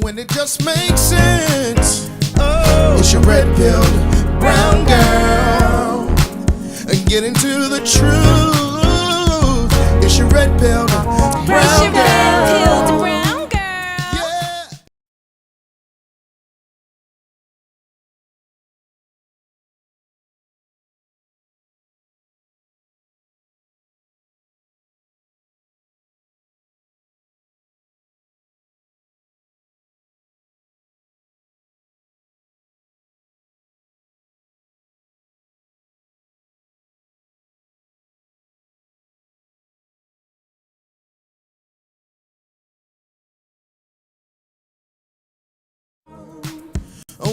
when it just makes sense. Oh, it's your red pill, brown girl. Get into the truth. It's your red pill, brown girl. It's your red pill, brown girl. Yeah.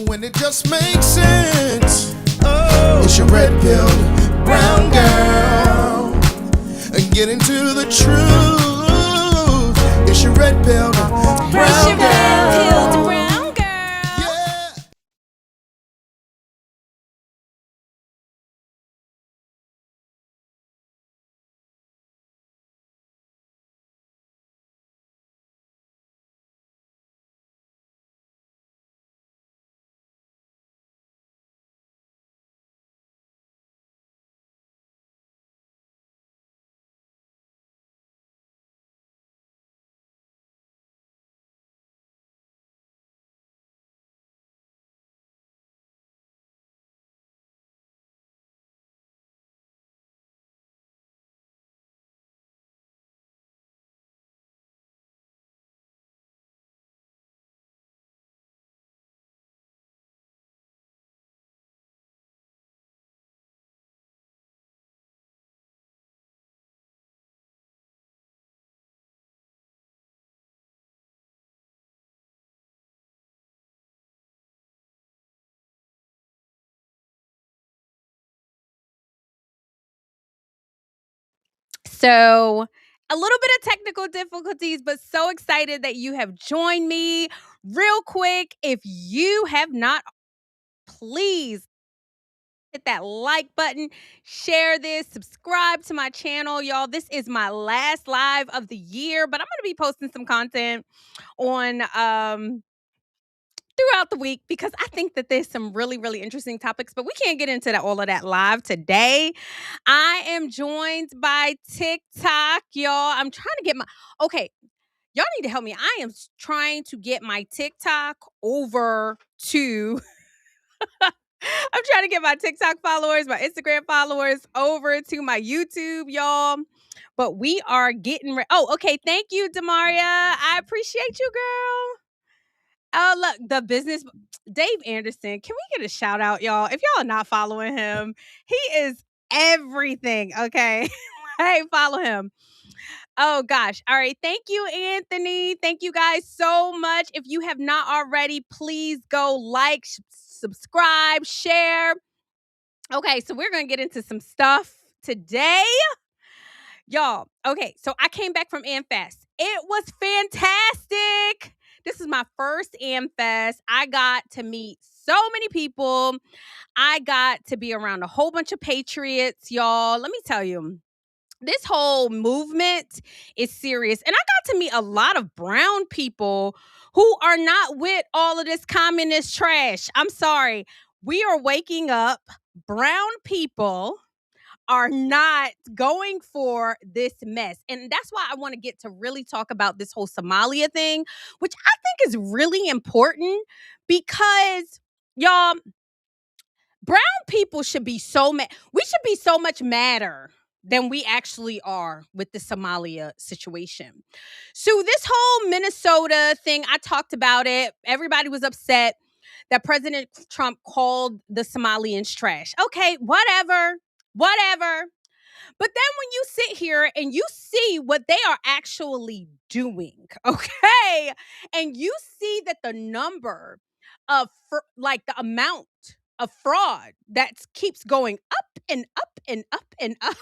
When it just makes sense. Oh, it's your red pill, brown girl. Get into the truth. It's your red pill, brown girl. It's your red pill, brown girl. Yeah. So, a little bit of technical difficulties, but so excited that you have joined me. Real quick, if you have not, please hit that like button, share this, subscribe to my channel, y'all. This is my last live of the year, but I'm going to be posting some content on throughout the week because I think that there's some really, really interesting topics, but we can't get into all of that live today. I am joined by TikTok, y'all. I'm trying to get my okay. Y'all need to help me. I am trying to get my TikTok over to I'm trying to get my TikTok followers, my Instagram followers over to my YouTube, y'all. But we are getting ready. Oh, okay. Thank you, Demaria. I appreciate you, girl. Oh, look, the business Dave Anderson. Can we get a shout out, y'all? If y'all are not following him, he is everything. Okay. Hey, follow him. Oh gosh. All right. Thank you, Anthony. Thank you guys so much. If you have not already, please go like, subscribe, share. Okay, so we're gonna get into some stuff today. Y'all, okay, so I came back from AmFest. It was fantastic. This is my first AmFest. I got to meet so many people. I got to be around a whole bunch of patriots, y'all. Let me tell you, this whole movement is serious. And I got to meet a lot of brown people who are not with all of this communist trash. I'm sorry. We are waking up. Brown people are not going for this mess. And that's why I want to get to really talk about this whole Somalia thing, which I think is really important because, y'all, brown people should be so mad. We should be so much madder than we actually are with the Somalia situation. So this whole Minnesota thing, I talked about it. Everybody was upset that President Trump called the Somalians trash. Okay, whatever. But then when you sit here and you see what they are actually doing, okay, and you see that the number of like the amount of fraud that keeps going up and up and up and up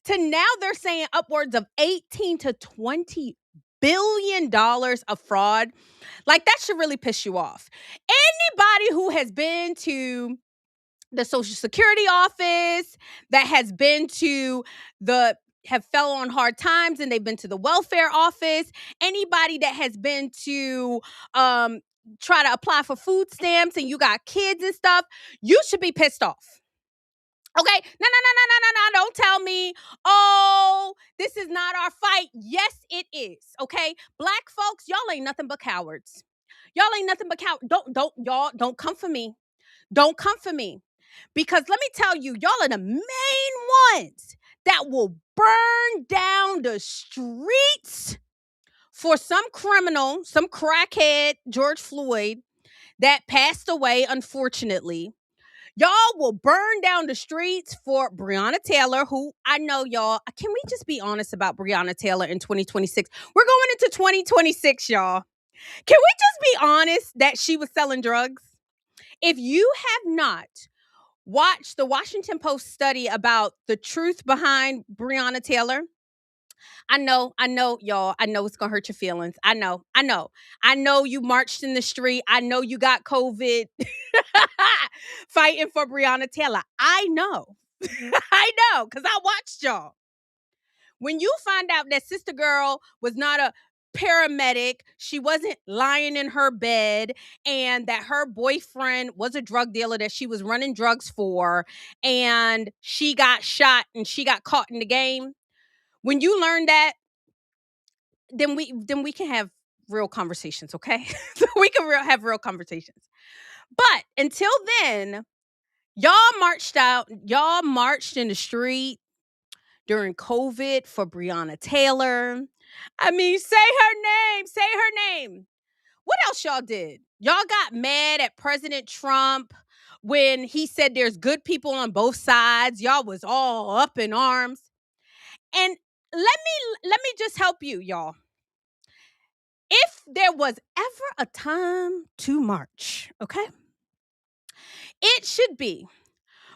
to now they're saying upwards of 18 to 20 billion dollars of fraud. Like that should really piss you off. Anybody who has been to the Social Security office, that has been to the have fell on hard times and they've been to the welfare office, anybody that has been to um try to apply for food stamps and you got kids and stuff, you should be pissed off. Okay? No, no, no, no, no, no, no. Don't tell me, oh, this is not our fight. Yes, it is. Okay? Black folks, y'all ain't nothing but cowards. Y'all ain't nothing but cowards. Y'all don't come for me. Don't come for me. Because let me tell you, y'all are the main ones that will burn down the streets for some criminal, some crackhead, George Floyd, that passed away, unfortunately. Y'all will burn down the streets for Breonna Taylor, who I know y'all. Can we just be honest about Breonna Taylor in 2026? We're going into 2026, y'all. Can we just be honest that she was selling drugs? If you have not watched the Washington Post study about the truth behind Breonna Taylor, I know, y'all. I know it's gonna hurt your feelings. I know you marched in the street. I know you got COVID fighting for Breonna Taylor. I know. I know, because I watched y'all. When you find out that Sister Girl was not a paramedic, she wasn't lying in her bed, and that her boyfriend was a drug dealer that she was running drugs for, and she got shot and she got caught in the game. When you learn that, then we can have real conversations, okay? So we can have real conversations. But until then, y'all marched in the street during COVID for Breonna Taylor. I mean, say her name. What else y'all did? Y'all got mad at President Trump when he said there's good people on both sides. Y'all was all up in arms. And let me just help you, y'all. If there was ever a time to march, okay, it should be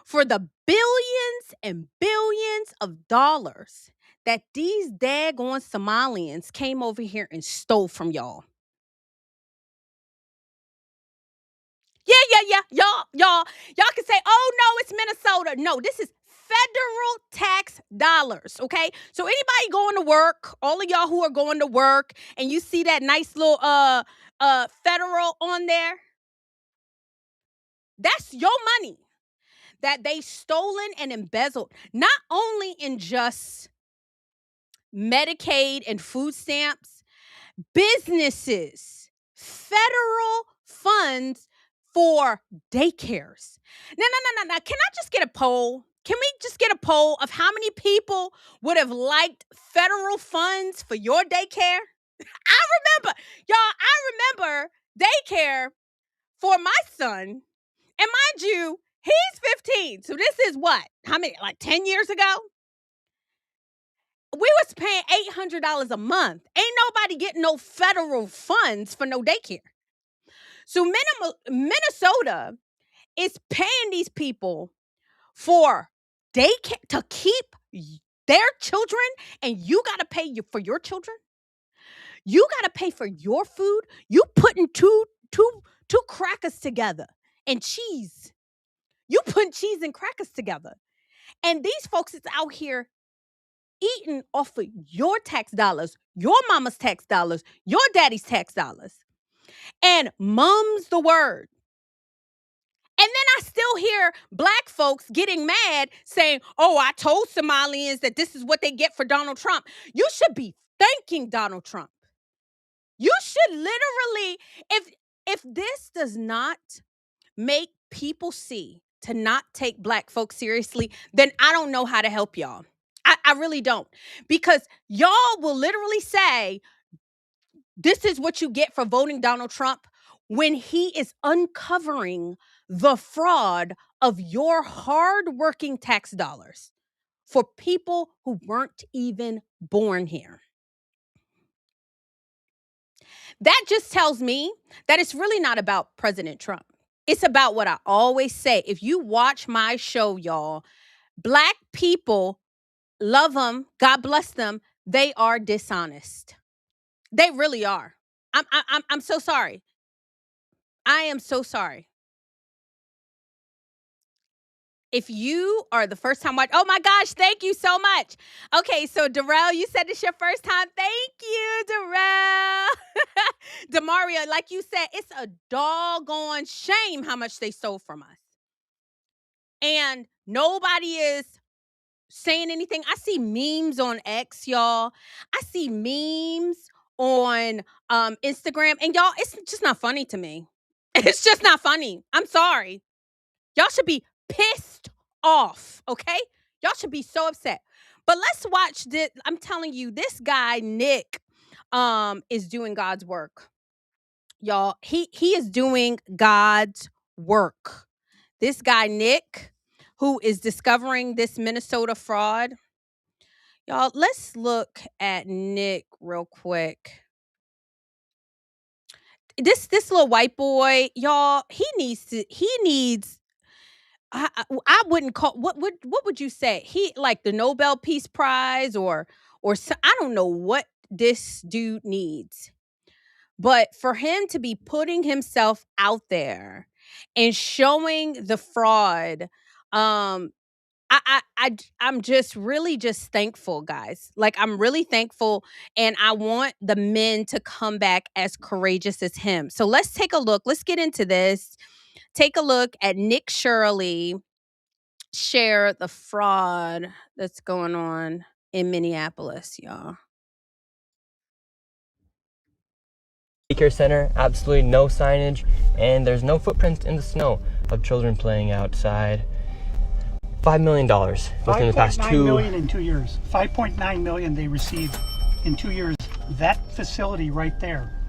for the billions and billions of dollars that these daggone Somalians came over here and stole from y'all. Yeah, yeah, yeah. Y'all can say, oh no, it's Minnesota. No, this is federal tax dollars. Okay. So anybody going to work, all of y'all who are going to work, and you see that nice little federal on there, that's your money that they stolen and embezzled, not only in just Medicaid and food stamps, businesses, federal funds for daycares. No, no, no, no, no. Can I just get a poll? Can we just get a poll of how many people would have liked federal funds for your daycare? I remember daycare for my son. And mind you, he's 15. So this is what? How many? Like 10 years ago? We was paying $800 a month. Ain't nobody getting no federal funds for no daycare. So Minnesota is paying these people for daycare to keep their children, and you got to pay for your children. You got to pay for your food. You putting two crackers together and cheese. You putting cheese and crackers together. And these folks is out here eating off of your tax dollars, your mama's tax dollars, your daddy's tax dollars. And mum's the word. And then I still hear black folks getting mad saying, oh, I told Somalians that this is what they get for Donald Trump. You should be thanking Donald Trump. You should literally, if this does not make people see to not take black folks seriously, then I don't know how to help y'all. I really don't. Because y'all will literally say, this is what you get for voting Donald Trump, when he is uncovering the fraud of your hardworking tax dollars for people who weren't even born here. That just tells me that it's really not about President Trump. It's about what I always say. If you watch my show, y'all, black people, love them, God bless them, they are dishonest. They really are. I'm so sorry. I am so sorry. If you are the first time watch, oh my gosh, thank you so much. Okay, so Darrell, you said it's your first time. Thank you, Darrell. Demario, like you said, it's a doggone shame how much they stole from us. And nobody is saying anything. I see memes on X, y'all. I see memes on Instagram, and y'all, it's just not funny to me. It's just not funny. I'm sorry. Y'all should be pissed off, okay? Y'all should be so upset. But let's watch this. I'm telling you, this guy, Nick, is doing God's work. Y'all, he is doing God's work. This guy, Nick, who is discovering this Minnesota fraud. Y'all, let's look at Nick real quick. This little white boy, y'all, he needs I wouldn't call what would you say? He like the Nobel Peace Prize or I don't know what this dude needs. But for him to be putting himself out there and showing the fraud, I'm just really just thankful, guys. Like, I'm really thankful, and I want the men to come back as courageous as him. So let's take a look. Let's get into this. Take a look at Nick Shirley share the fraud that's going on in Minneapolis, y'all. Daycare center, absolutely no signage, and there's no footprints in the snow of children playing outside. $5 million within the past 5.9 million in 2 years. 5.9 million they received in 2 years. That facility right there.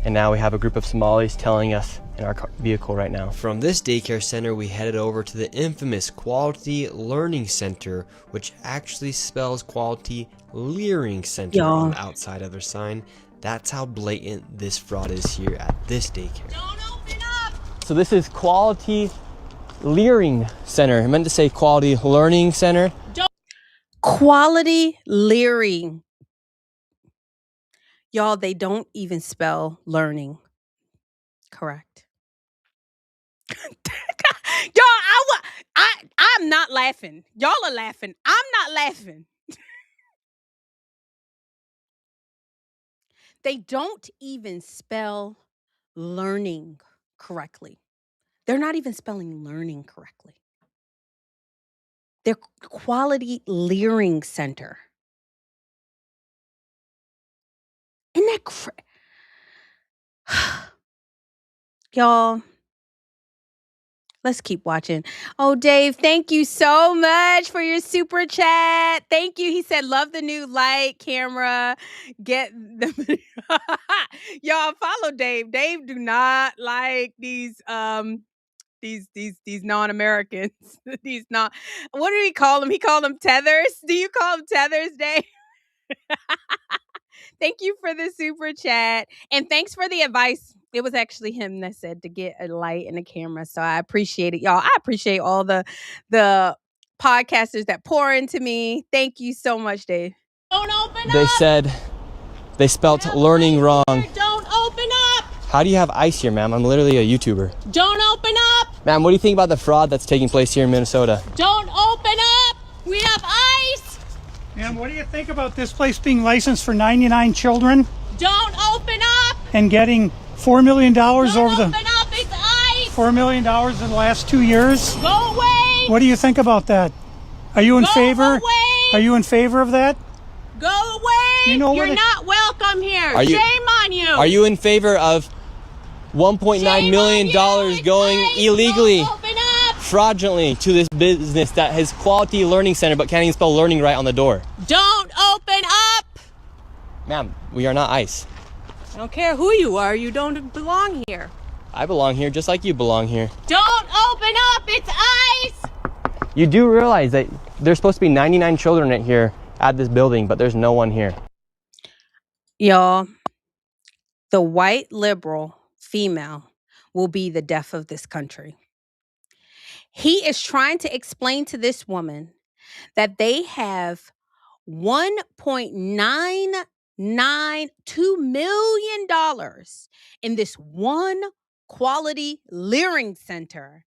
And now we have a group of Somalis telling us in our vehicle right now. From this daycare center, we headed over to the infamous Quality Learning Center, which actually spells Quality Leering Center on the outside of their sign. That's how blatant this fraud is here at this daycare. Don't open up! So this is Quality Leering Center. I meant to say Quality Learning Center. Quality Leering. Y'all, they don't even spell learning correct. Y'all, I'm not laughing. Y'all are laughing. I'm not laughing. They don't even spell learning correctly. They're not even spelling learning correctly. They're Quality Leering Center. Isn't that y'all, let's keep watching. Oh, Dave, thank you so much for your super chat. Thank you. He said, love the new light camera. Get the y'all follow Dave. Dave do not like these non-Americans. These not, what do he call them? He called them tethers. Do you call them tethers, Dave? Thank you for the super chat. And thanks for the advice. It was actually him that said to get a light and a camera. So I appreciate it, y'all. I appreciate all the podcasters that pour into me. Thank you so much, Dave. Don't open up. They said they spelt learning wrong. Don't open up. How do you have ice here, ma'am? I'm literally a YouTuber. Don't open up. Ma'am, what do you think about the fraud that's taking place here in Minnesota? Don't open up. We have ice. And what do you think about this place being licensed for 99 children Don't open up. and getting $4 million over the Open up. It's ice. $4 million in the last 2 years? Go away. What do you think about that? Are you in favor? away. Are you in favor of that? Go away. You know You're what it- not welcome here. Are you- Shame on you. Are you in favor of $1.9 Shame million on you. going It's ice. illegally, Don't open up. fraudulently to this business that has Quality Learning Center but can't even spell learning right on the door? Don't open up. Ma'am, we are not ICE. I don't care who you are. You don't belong here. I belong here just like you belong here. Don't open up. It's ice. You do realize that there's supposed to be 99 children in here at this building, but there's no one here. Y'all, the white liberal female will be the death of this country. He is trying to explain to this woman that they have $1.992 million in this one Quality Leering Center,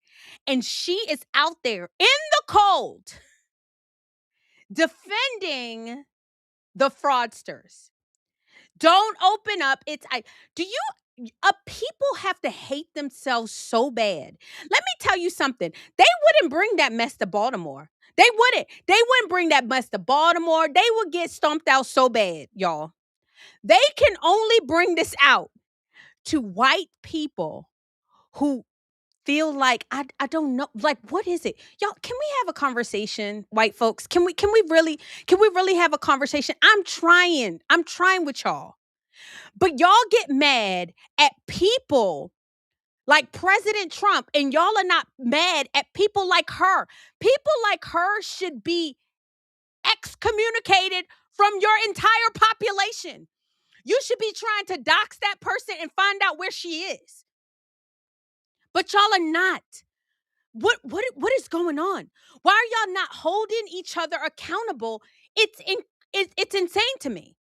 And she is out there in the cold defending the fraudsters. Don't open up. People have to hate themselves so bad. Let me tell you something. They wouldn't bring that mess to Baltimore. They wouldn't. They wouldn't bring that mess to Baltimore. They would get stomped out so bad, y'all. They can only bring this out to white people who feel like I don't know, like, what is it? Y'all, can we have a conversation, white folks? Can we really have a conversation? I'm trying with y'all. But y'all get mad at people like President Trump, and y'all are not mad at people like her. People like her should be excommunicated from your entire population. You should be trying to dox that person and find out where she is. But y'all are not. What is going on? Why are y'all not holding each other accountable? It's insane to me.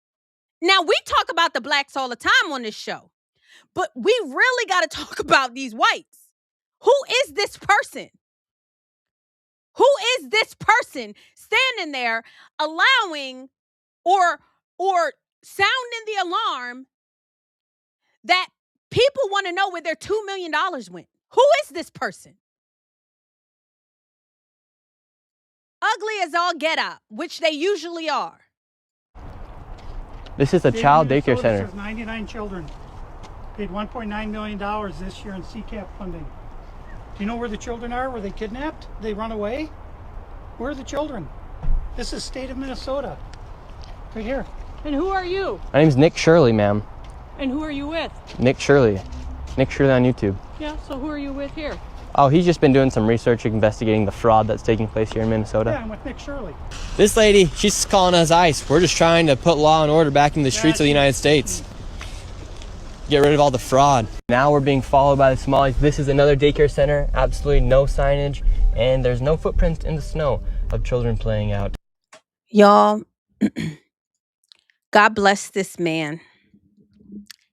Now, we talk about the blacks all the time on this show, but we really got to talk about these whites. Who is this person? Who is this person standing there allowing or sounding the alarm that people want to know where their $2 million went? Who is this person? Ugly as all get out, which they usually are. This is a child daycare center. Serves 99 children. Paid $1.9 million this year in CCAP funding. Do you know where the children are? Were they kidnapped? They run away? Where are the children? This is state of Minnesota. Right here. And who are you? My name's Nick Shirley, ma'am. And who are you with? Nick Shirley. Nick Shirley on YouTube. Yeah, so who are you with here? Oh, he's just been doing some research investigating the fraud that's taking place here in Minnesota. Yeah, I'm with Nick Shirley. This lady, she's calling us ICE. We're just trying to put law and order back in the streets of the United States. Get rid of all the fraud. Now we're being followed by the Somalis. This is another daycare center, absolutely no signage, and there's no footprints in the snow of children playing out. Y'all, God bless this man.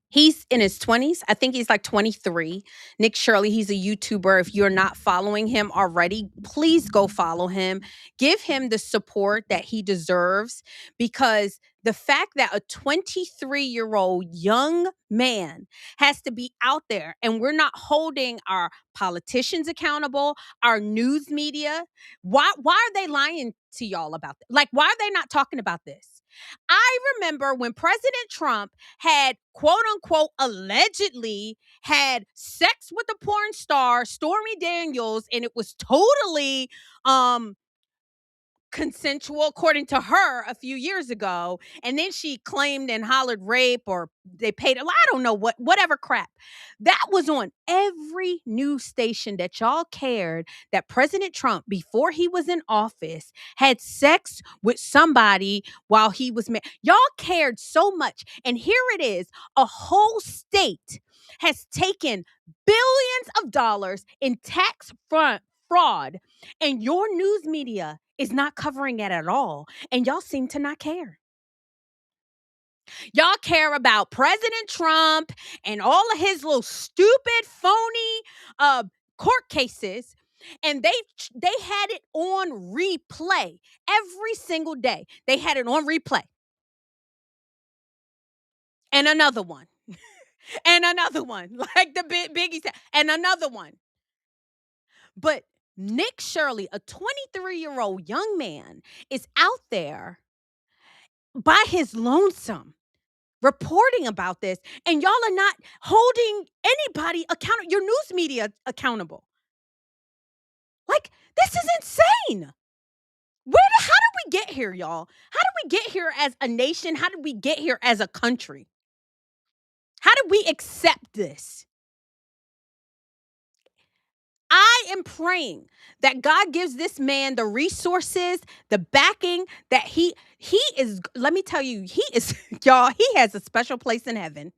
He's in his 20s. I think he's like 23. Nick Shirley, he's a YouTuber. If you're not following him already, please go follow him. Give him the support that he deserves, because the fact that a 23-year-old young man has to be out there and we're not holding our politicians accountable, our news media, why are they lying to y'all about this? Like, why are they not talking about this? I remember when President Trump had, quote unquote, allegedly had sex with a porn star, Stormy Daniels, and it was totally consensual, according to her, a few years ago. And then she claimed and hollered rape, or they paid, I don't know, whatever crap. That was on every news station that y'all cared that President Trump, before he was in office, had sex with somebody while he was married. Y'all cared so much. And here it is, a whole state has taken billions of dollars in tax fraud, and your news media is not covering it at all. And y'all seem to not care. Y'all care about President Trump and all of his little stupid, phony court cases. And they had it on replay every single day. They had it on replay. And another one. And another one. Like the Biggie said. And another one. But Nick Shirley, a 23-year-old young man, is out there by his lonesome reporting about this, and y'all are not holding anybody accountable, your news media accountable. Like, this is insane. How did we get here, y'all? How did we get here as a nation? How did we get here as a country? How did we accept this? I am praying that God gives this man the resources, the backing, that he is, let me tell you, he is, y'all, he has a special place in heaven.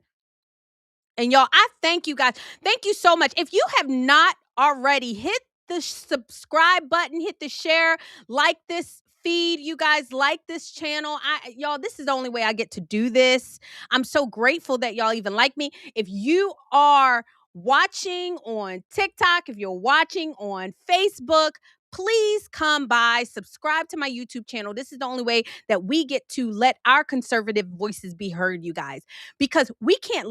And y'all, I thank you guys. Thank you so much. If you have not already, hit the subscribe button, hit the share, like this feed, you guys, like this channel. Y'all, this is the only way I get to do this. I'm so grateful that y'all even like me. If you are watching on TikTok, if you're watching on Facebook, please come by, subscribe to my YouTube channel. This is the only way that we get to let our conservative voices be heard, you guys, because we can't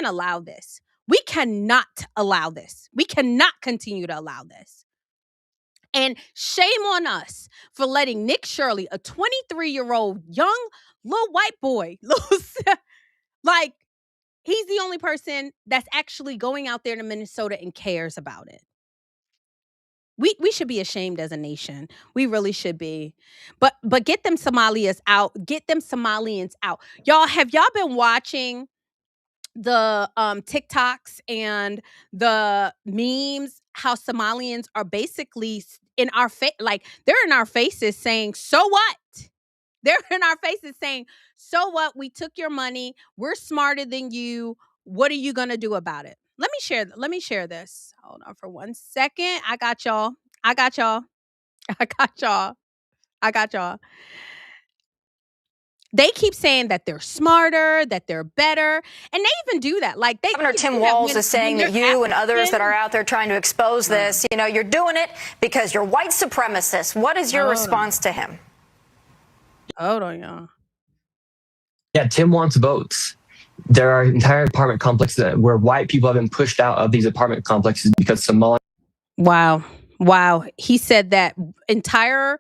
allow this. We cannot allow this. We cannot continue to allow this. And shame on us for letting Nick Shirley, a 23-year-old young little white boy, like, he's the only person that's actually going out there to Minnesota and cares about it. We should be ashamed as a nation. We really should be. But get them Somalians out. Get them Somalians out. Y'all, have y'all been watching the TikToks and the memes, how Somalians are basically in our face, like they're in our faces saying, "So what?" They're in our faces saying, "So what? We took your money. We're smarter than you. What are you going to do about it?" Let me share this. Hold on for 1 second. I got y'all. I got y'all. I got y'all. I got y'all. They keep saying that they're smarter, that they're better, and they even do that. Like Governor Tim Walz is saying that you and others that are out there trying to expose this, you know, you're doing it because you're white supremacists. What is your response to him? Hold on, y'all. Yeah, Tim wants votes. There are entire apartment complexes where white people have been pushed out of these apartment complexes because Somali. Wow. He said that entire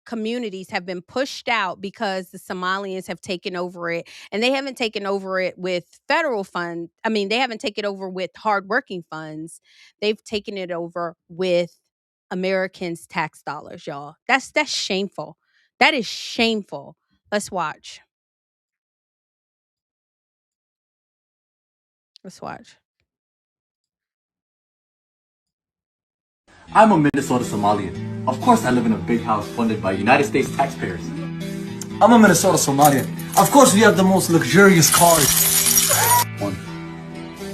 communities have been pushed out because the Somalians have taken over it, and they haven't taken over it with federal funds. I mean, they haven't taken over with hardworking funds. They've taken it over with Americans' tax dollars, y'all. That's shameful. That is shameful. Let's watch. I'm a Minnesota Somalian. Of course I live in a big house funded by United States taxpayers. I'm a Minnesota Somalian. Of course we have the most luxurious cars.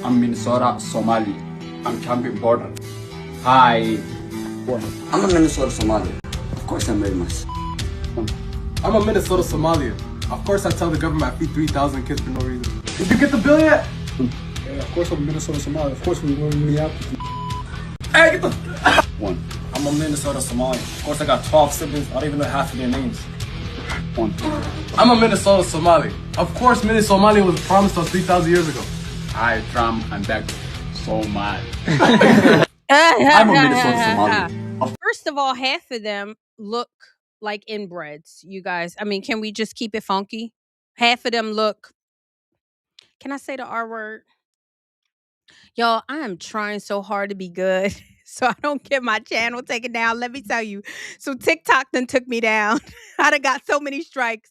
I'm Minnesota Somali. I'm camping border. Hi. I'm a Minnesota Somalian. Of course I'm very much. I'm a Minnesota Somalian. Of course I tell the government I feed 3,000 kids for no reason. Did you get the bill yet? Yeah, of course I'm a Minnesota Somali. Of course we live in Minneapolis. Hey, get the... I'm a Minnesota Somalian. Of course I got 12 siblings. I don't even know half of their names. I'm a Minnesota Somali. Of course Minnesota Somali was promised us 3,000 years ago. Hi, Trump. I'm back. So mad. I'm a Minnesota Somali. First of all, half of them look like inbreds, you guys. I mean, can we just keep it funky? Half of them look, can I say the R word? Y'all, I am trying so hard to be good so I don't get my channel taken down. Let me tell you. So TikTok done took me down. I done got so many strikes.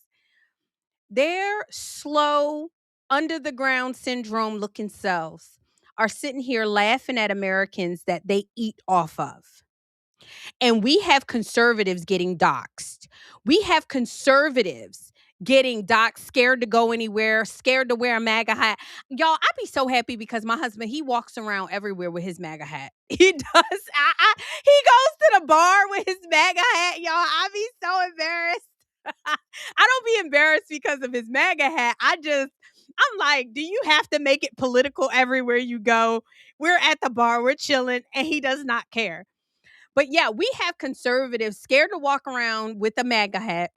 Their slow, under the ground syndrome looking selves are sitting here laughing at Americans that they eat off of. And we have conservatives getting doxxed. We have conservatives getting doxxed, scared to go anywhere, scared to wear a MAGA hat. Y'all, I'd be so happy because my husband, he walks around everywhere with his MAGA hat. He does. He goes to the bar with his MAGA hat, y'all. I'd be so embarrassed. I don't be embarrassed because of his MAGA hat. I'm like, do you have to make it political everywhere you go? We're at the bar, we're chilling, and he does not care. But yeah, we have conservatives scared to walk around with a MAGA hat.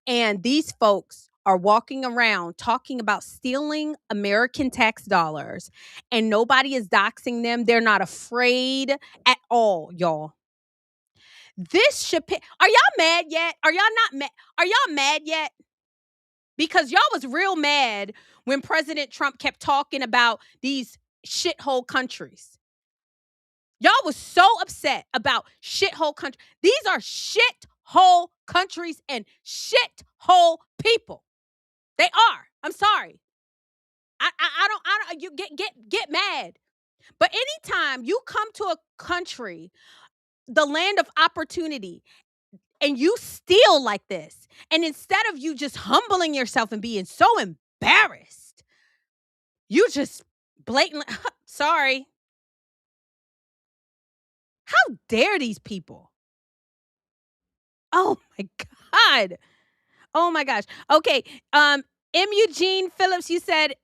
And these folks are walking around talking about stealing American tax dollars, and nobody is doxing them. They're not afraid at all, y'all. Are y'all mad yet? Are y'all not mad? Are y'all mad yet? Because y'all was real mad when President Trump kept talking about these shithole countries. Y'all was so upset about shithole countries. These are shithole countries and shithole people. They are. I'm sorry. You get mad. But anytime you come to a country, the land of opportunity, and you steal like this, and instead of you just humbling yourself and being so embarrassed, you just blatantly, sorry. How dare these people? Oh my God. Oh my gosh. Okay. M. Eugene Phillips, you said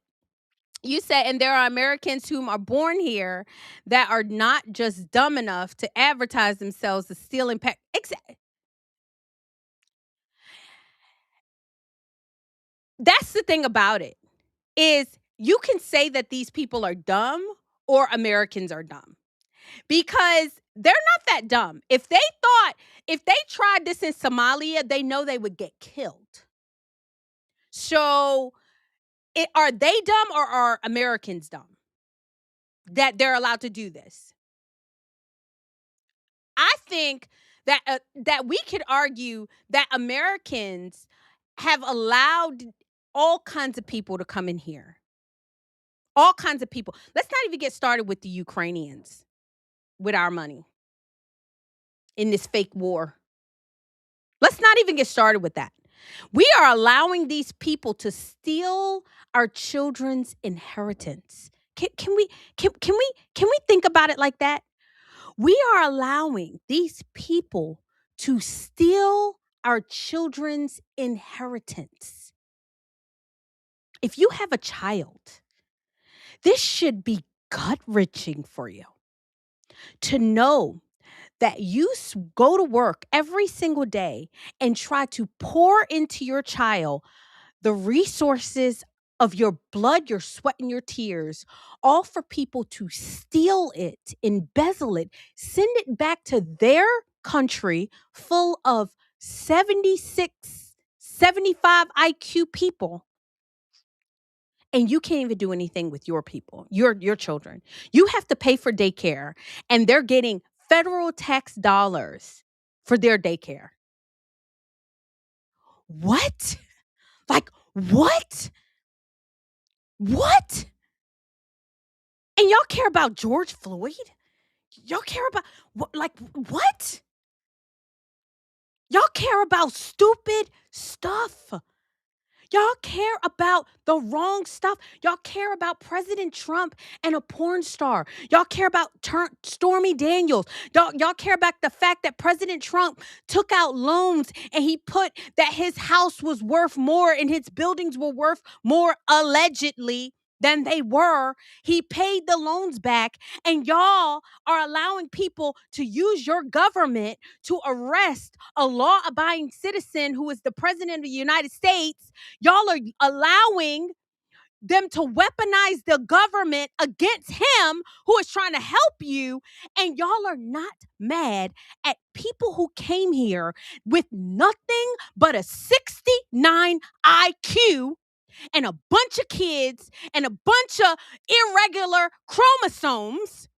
You said, and there are Americans whom are born here that are not just dumb enough to advertise themselves as stealing. That's the thing about it, is you can say that these people are dumb or Americans are dumb, because they're not that dumb. If they tried this in Somalia, they know they would get killed. So, are they dumb or are Americans dumb that they're allowed to do this? I think that we could argue that Americans have allowed all kinds of people to come in here. All kinds of people. Let's not even get started with the Ukrainians with our money in this fake war. Let's not even get started with that. We are allowing these people to steal our children's inheritance. Can we think about it like that? We are allowing these people to steal our children's inheritance. If you have a child, this should be gut-wrenching for you to know that you go to work every single day and try to pour into your child the resources of your blood, your sweat, and your tears, all for people to steal it, embezzle it, send it back to their country full of 76, 75 IQ people. And you can't even do anything with your people, your children. You have to pay for daycare, and they're getting federal tax dollars for their daycare. What? Like, what? What? And y'all care about George Floyd? Y'all care about what? Y'all care about stupid stuff. Y'all care about the wrong stuff. Y'all care about President Trump and a porn star. Y'all care about Stormy Daniels. Y'all care about the fact that President Trump took out loans and he put that his house was worth more and his buildings were worth more, allegedly, than they were. He paid the loans back, and y'all are allowing people to use your government to arrest a law-abiding citizen who is the president of the United States. Y'all are allowing them to weaponize the government against him who is trying to help you, and y'all are not mad at people who came here with nothing but a 69 IQ and a bunch of kids and a bunch of irregular chromosomes,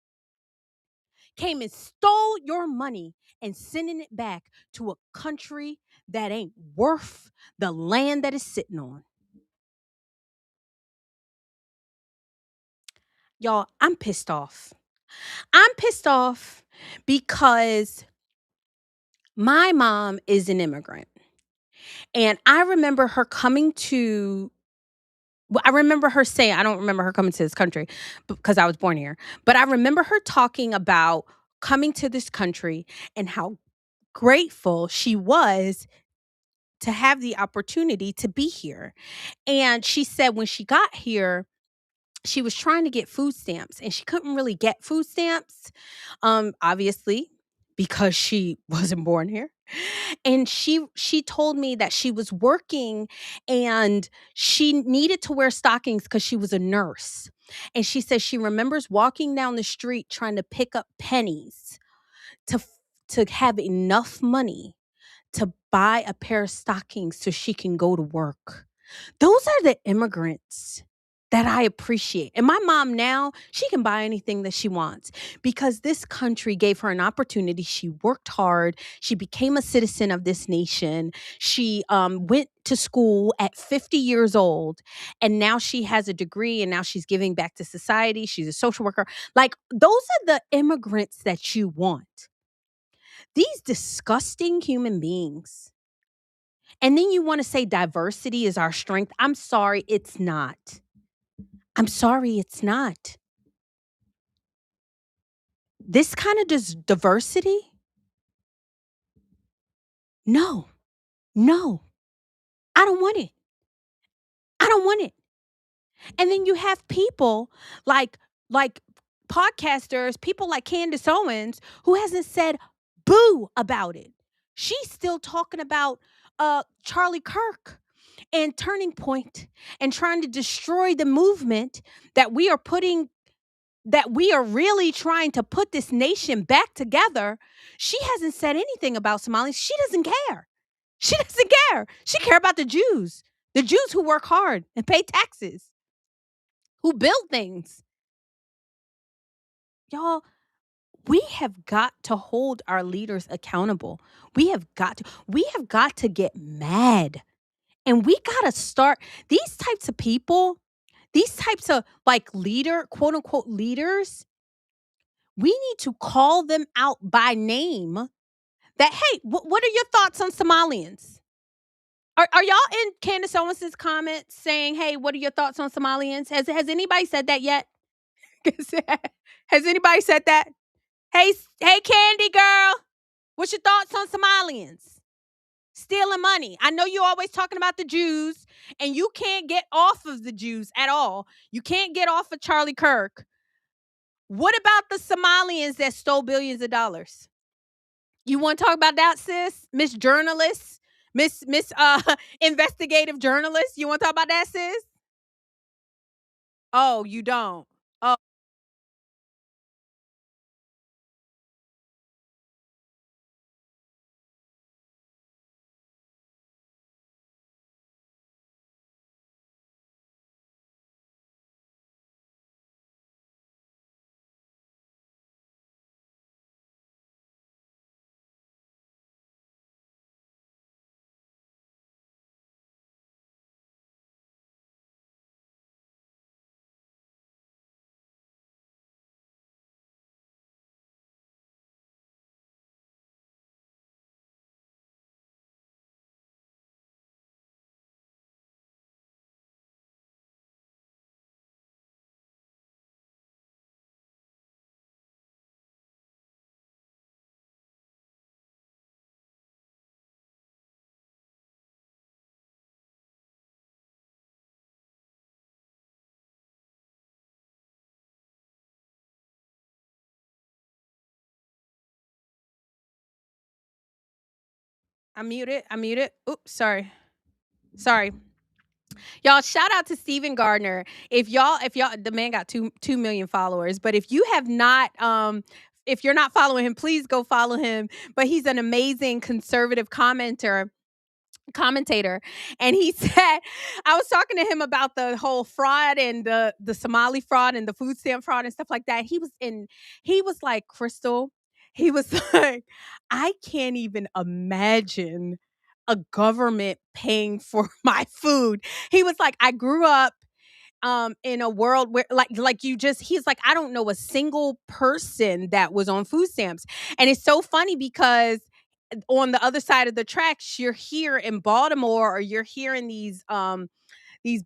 came and stole your money and sending it back to a country that ain't worth the land that it's sitting on. Y'all, I'm pissed off. I'm pissed off because my mom is an immigrant. And I remember her coming to I remember her saying, I don't remember her coming to this country because I was born here, but I remember her talking about coming to this country and how grateful she was to have the opportunity to be here. And she said when she got here, she was trying to get food stamps and she couldn't really get food stamps, obviously, because she wasn't born here. And she told me that she was working and she needed to wear stockings because she was a nurse. And she says she remembers walking down the street trying to pick up pennies to have enough money to buy a pair of stockings so she can go to work. Those are the immigrants that I appreciate. And my mom now, she can buy anything that she wants because this country gave her an opportunity. She worked hard. She became a citizen of this nation. She went to school at 50 years old, and now she has a degree, and now she's giving back to society. She's a social worker. Like, those are the immigrants that you want. These disgusting human beings. And then you want to say diversity is our strength. I'm sorry, it's not. I'm sorry, it's not. This kind of diversity? No, no, I don't want it. I don't want it. And then you have people like podcasters, people like Candace Owens, who hasn't said boo about it. She's still talking about Charlie Kirk and Turning Point and trying to destroy the movement that we are really trying to put this nation back together. She hasn't said anything about Somalis. She doesn't care. She doesn't care. She cares about the Jews who work hard and pay taxes, who build things. Y'all, we have got to hold our leaders accountable. We have got to get mad. And we got to start these types of people, these types of like quote unquote leaders. We need to call them out by name that, hey, what are your thoughts on Somalians? Are y'all in Candace Owens' comments saying, hey, what are your thoughts on Somalians? Has anybody said that yet? Has anybody said that? Hey, Candy girl, what's your thoughts on Somalians? Stealing money. I know you're always talking about the Jews, and you can't get off of the Jews at all. You can't get off of Charlie Kirk. What about the Somalians that stole billions of dollars? You want to talk about that, sis? Miss Journalist? Miss Investigative Journalist? You want to talk about that, sis? Oh, you don't. Oh. I muted. Oops, sorry. Y'all, shout out to Stephen Gardner. If y'all, the man got 2 million followers, but if you have not, if you're not following him, please go follow him. But he's an amazing conservative commentator, and he said, I was talking to him about the whole fraud and the Somali fraud and the food stamp fraud and stuff like that. He was like, Crystal, he was like, I can't even imagine a government paying for my food. He was like, I grew up in a world where he's like, I don't know a single person that was on food stamps. And it's so funny because on the other side of the tracks, you're here in Baltimore, or you're here in these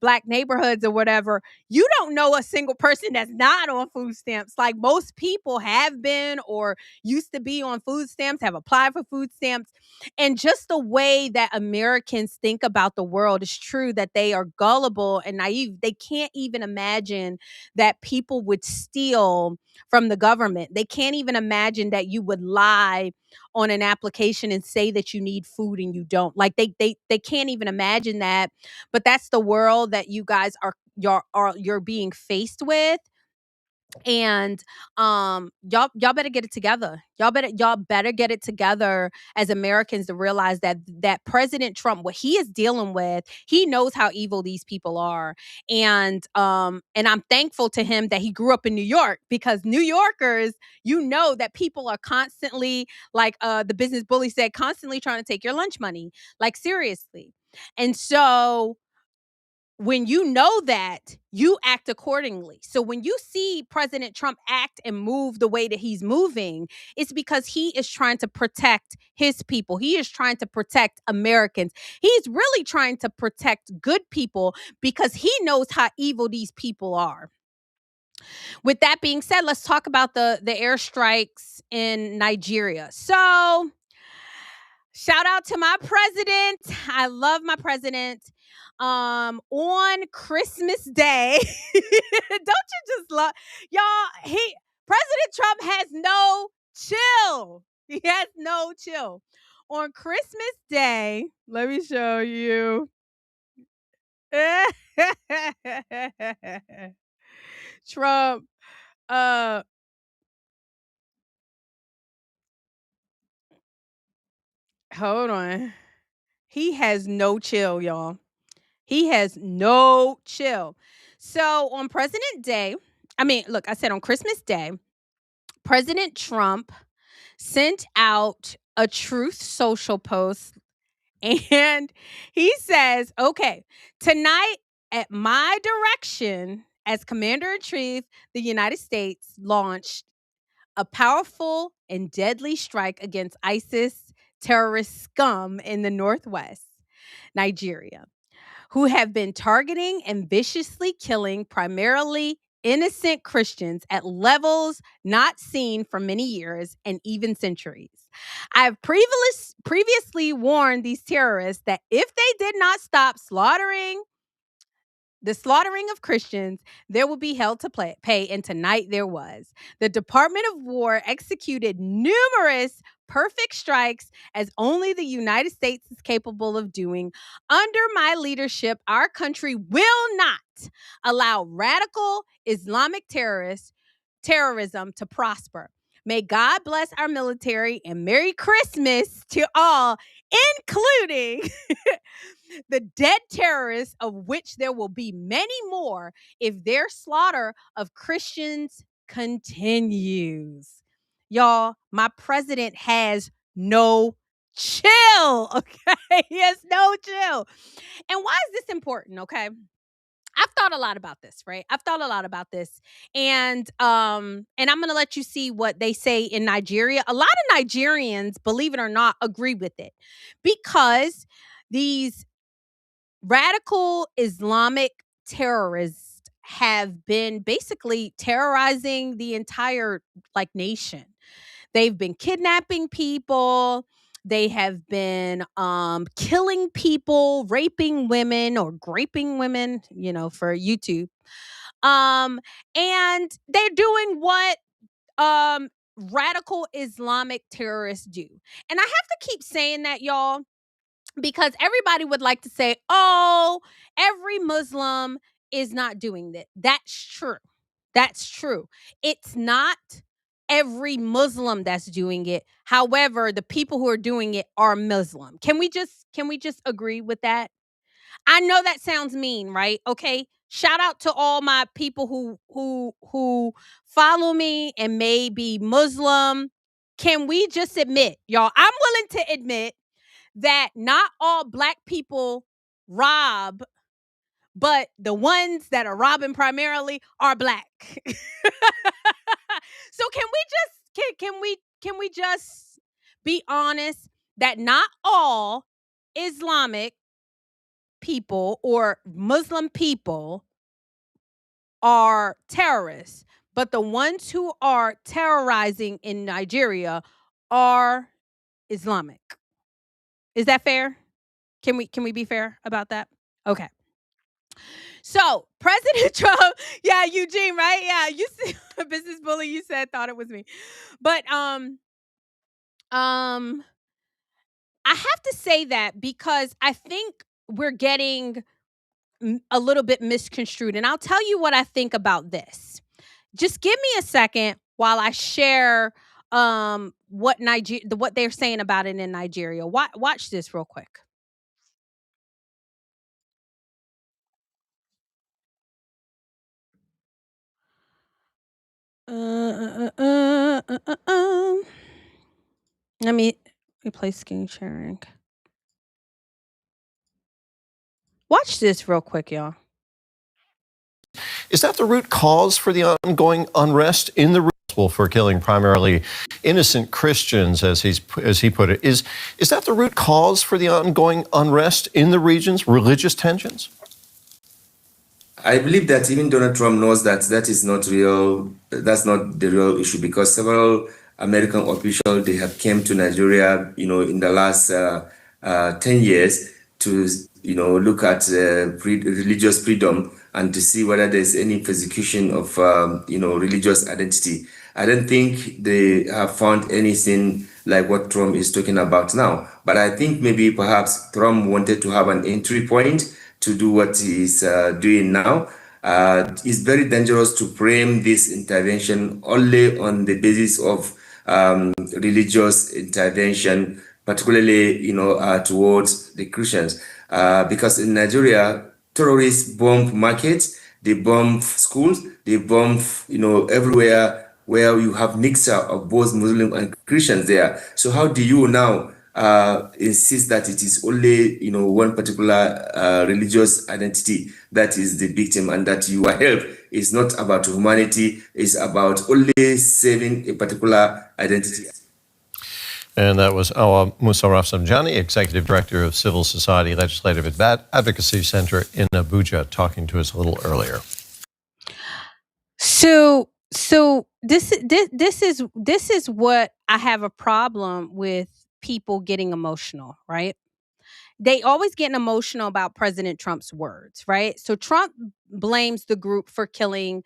black neighborhoods or whatever, you don't know a single person that's not on food stamps. Like, most people have been or used to be on food stamps, have applied for food stamps. And just the way that Americans think about the world is true, that they are gullible and naive. They can't even imagine that people would steal from the government. They can't even imagine that you would lie on an application and say that you need food and you don't. Like, they can't even imagine that. But that's the world that you guys you're being faced with. And y'all better get it together. Y'all better get it together as Americans to realize that President Trump, what he is dealing with, he knows how evil these people are. And I'm thankful to him that he grew up in New York, because New Yorkers, you know that people are constantly, like the business bully said, constantly trying to take your lunch money. Like, seriously. And so when you know that, you act accordingly. So when you see President Trump act and move the way that he's moving, it's because he is trying to protect his people. He is trying to protect Americans. He's really trying to protect good people, because he knows how evil these people are. With that being said, let's talk about the airstrikes in Nigeria. So, shout out to my president. I love my president. on Christmas Day. Don't you just love y'all? President Trump has no chill. He has no chill. On Christmas Day, let me show you. Trump hold on. He has no chill, y'all. He has no chill. So on President Day, I said on Christmas Day, President Trump sent out a Truth Social post and he says, okay, tonight at my direction as Commander in Chief, the United States launched a powerful and deadly strike against ISIS terrorist scum in the Northwest, Nigeria, who have been targeting and viciously killing primarily innocent Christians at levels not seen for many years and even centuries. I have previously warned these terrorists that if they did not stop the slaughtering of Christians, there will be hell to pay, and tonight there was. The Department of War executed numerous perfect strikes as only the United States is capable of doing. Under my leadership, our country will not allow radical Islamic terrorism to prosper. May God bless our military and Merry Christmas to all, including the dead terrorists, of which there will be many more if their slaughter of Christians continues. Y'all, my president has no chill, okay? He has no chill. And why is this important, okay? I've thought a lot about this, right? I've thought a lot about this. And I'm going to let you see what they say in Nigeria. A lot of Nigerians, believe it or not, agree with it because these radical Islamic terrorists have been basically terrorizing the entire nation. They've been kidnapping people. They have been killing people, raping women or graping women, for YouTube. And they're doing what radical Islamic terrorists do. And I have to keep saying that, y'all, because everybody would like to say, oh, every Muslim is not doing that. That's true. That's true. It's not every Muslim that's doing it. However, the people who are doing it are Muslim. Can we just agree with that? I know that sounds mean, right? Okay. Shout out to all my people who follow me and may be Muslim. Can we just admit, y'all, I'm willing to admit that not all Black people rob, but the ones that are robbing primarily are Black. So can we just be honest that not all Islamic people or Muslim people are terrorists, but the ones who are terrorizing in Nigeria are Islamic? Is that fair? Can we be fair about that? Okay. So President Trump, yeah, Eugene, right? Yeah, you see, business bully, you said thought it was me, but I have to say that because I think we're getting a little bit misconstrued, and I'll tell you what I think about this. Just give me a second while I share what they're saying about it in Nigeria. Watch this real quick. Let me replay screen sharing. Watch this real quick, y'all. Is that the root cause for the ongoing unrest in the responsible for killing primarily innocent Christians, as he put it? Is that the root cause for the ongoing unrest in the regions, religious tensions? I believe that even Donald Trump knows that that is not real. That's not the real issue, because several American officials, they have came to Nigeria, in the last 10 years to look at religious freedom and to see whether there's any persecution of religious identity. I don't think they have found anything like what Trump is talking about now. But I think maybe perhaps Trump wanted to have an entry point to do what he's doing now. It's very dangerous to frame this intervention only on the basis of religious intervention, particularly towards the Christians, because in Nigeria, terrorists bomb markets, they bomb schools, they bomb everywhere where you have mixture of both Muslim and Christians there. So how do you now insist that it is only one particular religious identity that is the victim, and that your help is not about humanity, is about only saving a particular identity? And that was Awa Musarraf Samjani, Executive Director of Civil Society Legislative Advocacy Center in Abuja, talking to us a little earlier. So this is what I have a problem with people getting emotional, right? They always getting emotional about President Trump's words, right? So Trump blames the group for killing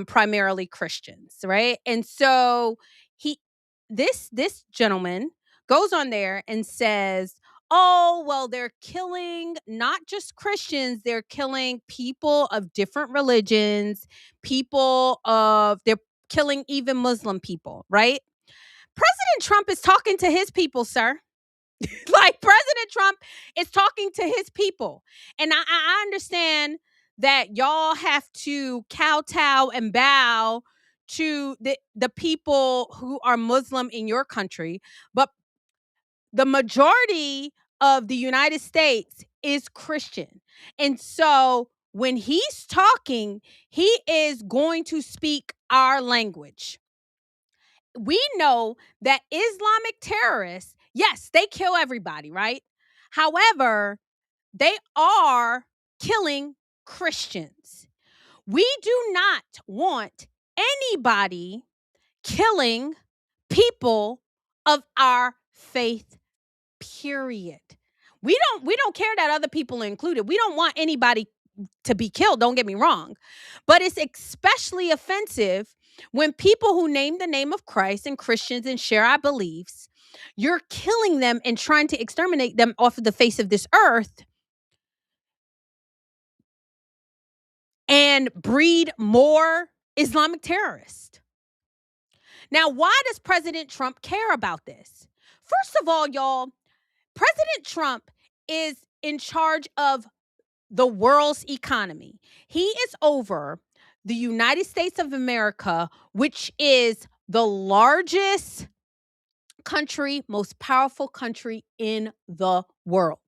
primarily Christians, right? And so this gentleman goes on there and says, oh, well, they're killing not just Christians, they're killing people of different religions, they're killing even Muslim people, right? President Trump is talking to his people, sir. Like, President Trump is talking to his people. And I understand that y'all have to kowtow and bow to the people who are Muslim in your country, but the majority of the United States is Christian. And so when he's talking, he is going to speak our language. We know that Islamic terrorists, yes, they kill everybody, right? However, they are killing Christians. We do not want anybody killing people of our faith, period. We don't care that other people are included. We don't want anybody to be killed, don't get me wrong. But it's especially offensive when people who name the name of Christ and Christians and share our beliefs, you're killing them and trying to exterminate them off of the face of this earth and breed more Islamic terrorists. Now, why does President Trump care about this? First of all, y'all, President Trump is in charge of the world's economy. He is over the United States of America, which is the largest country, most powerful country in the world.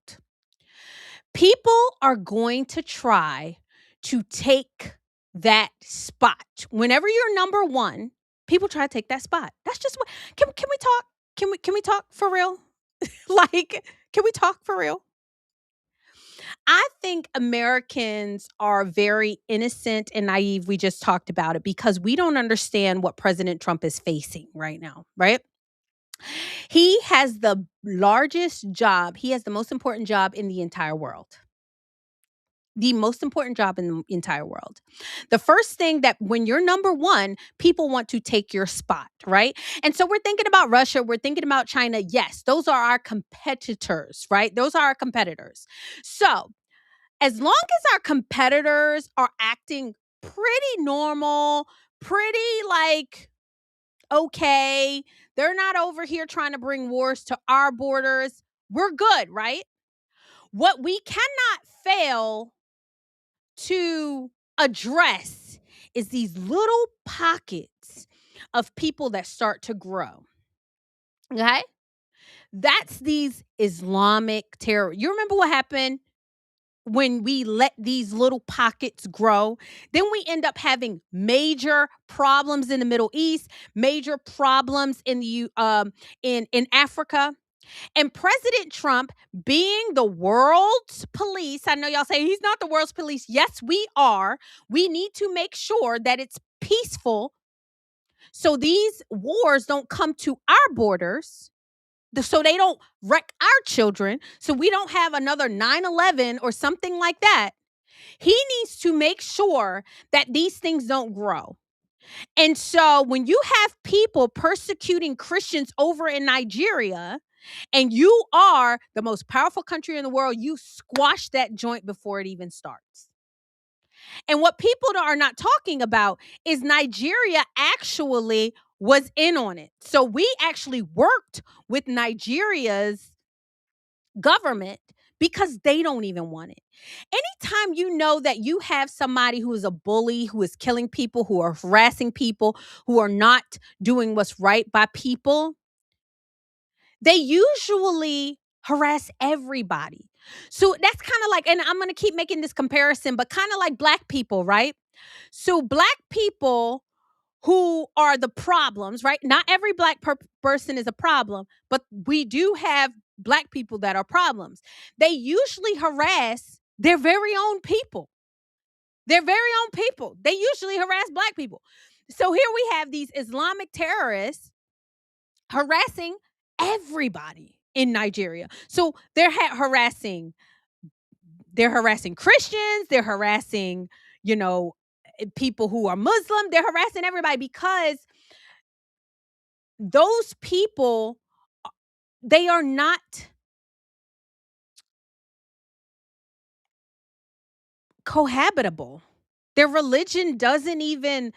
People are going to try to take that spot. Whenever you're number one, people try to take that spot. That's just what. Can we talk? Can we talk for real? Like, can we talk for real? I think Americans are very innocent and naive. We just talked about it because we don't understand what President Trump is facing right now, right? He has the largest job. He has the most important job in the entire world. The most important job in the entire world. The first thing that when you're number one, people want to take your spot, right? And so we're thinking about Russia. We're thinking about China. Yes, those are our competitors, right? Those are our competitors. So as long as our competitors are acting pretty normal, pretty like, okay, they're not over here trying to bring wars to our borders, we're good, right? What we cannot fail to address is these little pockets of people that start to grow. Okay? That's these Islamic terror. You remember what happened when we let these little pockets grow? Then we end up having major problems in the Middle East, major problems in the in Africa. And President Trump, being the world's police, I know y'all say he's not the world's police. Yes, we are. We need to make sure that it's peaceful so these wars don't come to our borders. so they don't wreck our children, so we don't have another 9/11 or something like that. He needs to make sure that these things don't grow. And so when you have people persecuting Christians over in Nigeria, and you are the most powerful country in the world, you squash that joint before it even starts. And what people are not talking about is Nigeria actually was in on it. So we actually worked with Nigeria's government because they don't even want it. Anytime you know that you have somebody who is a bully, who is killing people, who are harassing people, who are not doing what's right by people, they usually harass everybody. So that's kind of like, and I'm going to keep making this comparison, but kind of like black people, right? So black people who are the problems, right? Not every black person is a problem, but we do have black people that are problems. They usually harass their very own people. Their very own people. They usually harass black people. So here we have these Islamic terrorists harassing everybody in Nigeria. So they're harassing Christians, they're harassing, people who are Muslim, they're harassing everybody because those people, they are not cohabitable. Their religion doesn't even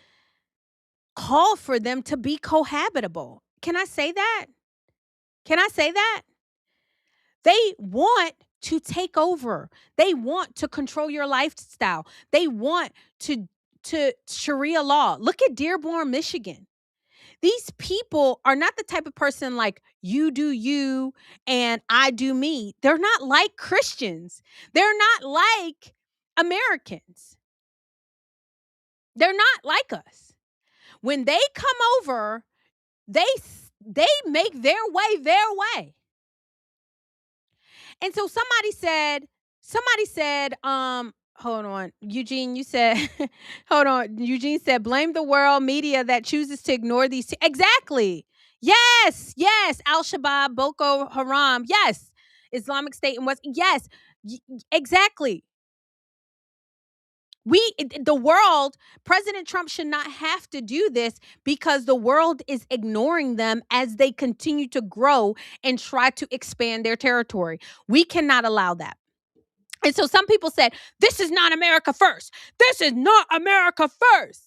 call for them to be cohabitable. Can I say that? Can I say that? They want to take over. They want to control your lifestyle. They want to Sharia law. Look at Dearborn, Michigan. These people are not the type of person like you do you and I do me. They're not like Christians. They're not like Americans. They're not like us. When they come over, they make their way. And so somebody said, hold on, Eugene, you said, hold on, Eugene said, blame the world media that chooses to ignore these. Exactly. Yes. Al-Shabaab, Boko Haram. Yes. Islamic State and West. Yes, exactly. The world, President Trump should not have to do this because the world is ignoring them as they continue to grow and try to expand their territory. We cannot allow that. And so some people said, this is not America first. This is not America first.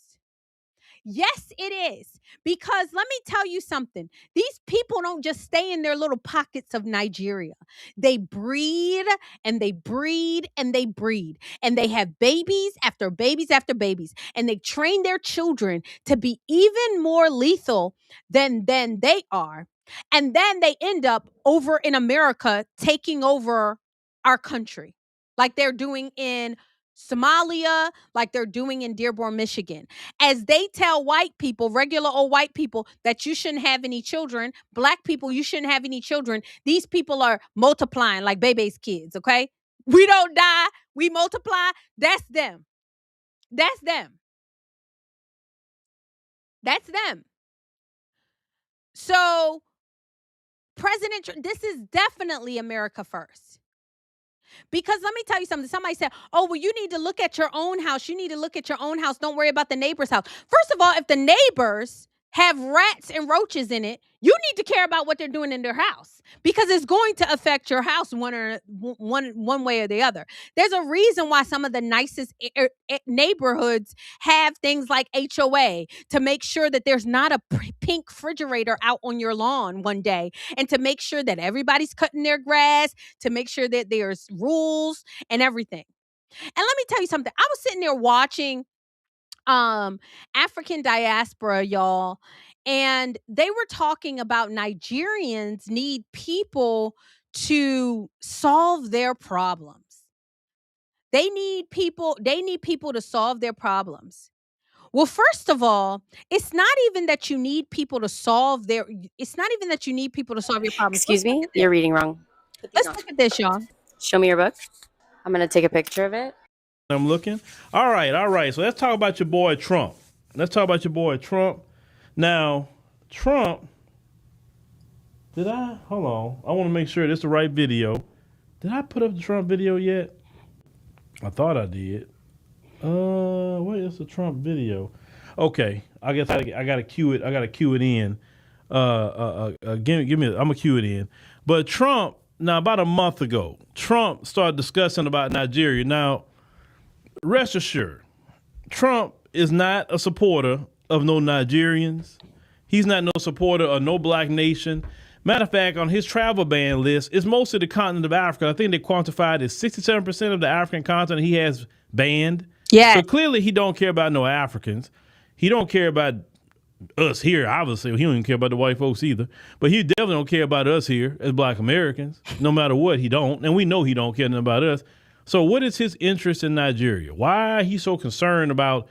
Yes, it is. Because let me tell you something. These people don't just stay in their little pockets of Nigeria. They breed and they breed and they breed. And they have babies after babies after babies. And they train their children to be even more lethal than they are. And then they end up over in America taking over our country, like they're doing in Somalia, like they're doing in Dearborn, Michigan. As they tell white people, regular old white people, that you shouldn't have any children, black people, you shouldn't have any children. These people are multiplying like baby's kids, okay? We don't die, we multiply. That's them. That's them. That's them. So, this is definitely America first. Because let me tell you something. Somebody said, oh, well, you need to look at your own house. You need to look at your own house. Don't worry about the neighbor's house. First of all, if the neighbors have rats and roaches in it, you need to care about what they're doing in their house because it's going to affect your house one way or the other. There's a reason why some of the nicest neighborhoods have things like HOA to make sure that there's not a pink refrigerator out on your lawn one day, and to make sure that everybody's cutting their grass, to make sure that there's rules and everything. And let me tell you something. I was sitting there watching African diaspora, y'all, and they were talking about Nigerians need people to solve their problems. They need people to solve their problems. Well, first of all, it's not even that you need people to solve your problems. Excuse me, you're reading wrong. Let's look at this, y'all. Show me your book. I'm going to take a picture of it. I'm looking. All right. So let's talk about your boy Trump. Now, Trump Did I? Hold on. I want to make sure this is the right video. Did I put up the Trump video yet? I thought I did. Where is the Trump video? Okay, I guess I gotta cue it. I gotta cue it in. Give me. I'm gonna cue it in. But Trump, now about a month ago, Trump started discussing about Nigeria. Now, rest assured, Trump is not a supporter of no Nigerians. He's not no supporter of no black nation. Matter of fact, on his travel ban list, it's mostly the continent of Africa. I think they quantified as 67% of the African continent he has banned. Yeah. So clearly he don't care about no Africans. He don't care about us here, obviously. He don't even care about the white folks either. But he definitely don't care about us here as black Americans. No matter what, he don't. And we know he don't care nothing about us. So what is his interest in Nigeria? Why are he so concerned about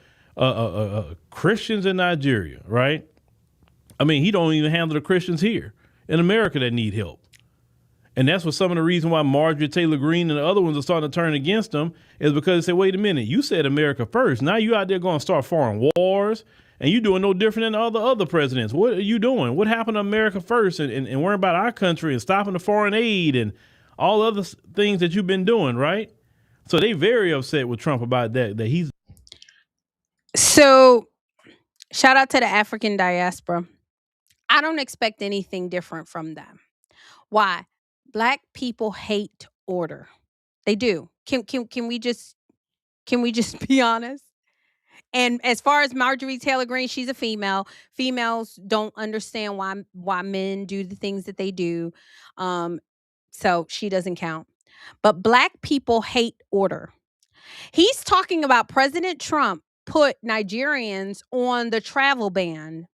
Christians in Nigeria, right? I mean, he don't even handle the Christians here in America that need help. And that's what some of the reason why Marjorie Taylor Greene and the other ones are starting to turn against him is because they say, wait a minute, you said America first. Now you out there going to start foreign wars and you doing no different than other presidents. What are you doing? What happened to America first and worrying about our country and stopping the foreign aid and all other things that you've been doing, right? So they very upset with Trump about that he's. So shout out to the African diaspora. I don't expect anything different from them. Why? Black people hate order. They do. Can we just be honest? And as far as Marjorie Taylor Greene, she's a female. Females don't understand why men do the things that they do. So she doesn't count. But black people hate order. He's talking about President Trump put Nigerians on the travel ban.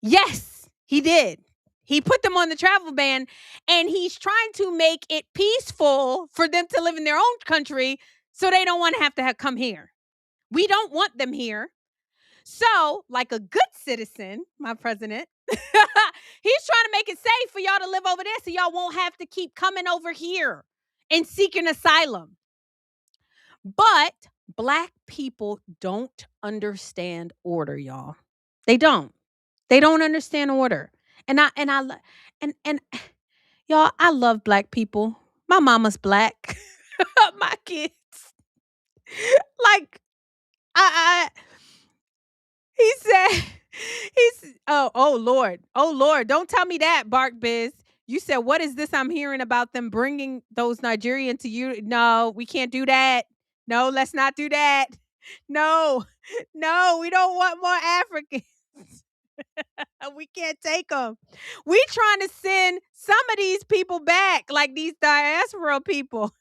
Yes, he did. He put them on the travel ban, and he's trying to make it peaceful for them to live in their own country so they don't want to have come here. We don't want them here. So, like a good citizen, my president, he's trying to make it safe for y'all to live over there so y'all won't have to keep coming over here and seeking asylum. But black people don't understand order, y'all. They don't. They don't understand order. And y'all, I love black people. My mama's black. My kids. Like he said oh Lord, don't tell me that, Bark Biz. You said, what is this I'm hearing about them bringing those Nigerian to you? No, we can't do that. No, let's not do that. No, we don't want more Africans. We can't take them. We trying to send some of these people back, like these diaspora people.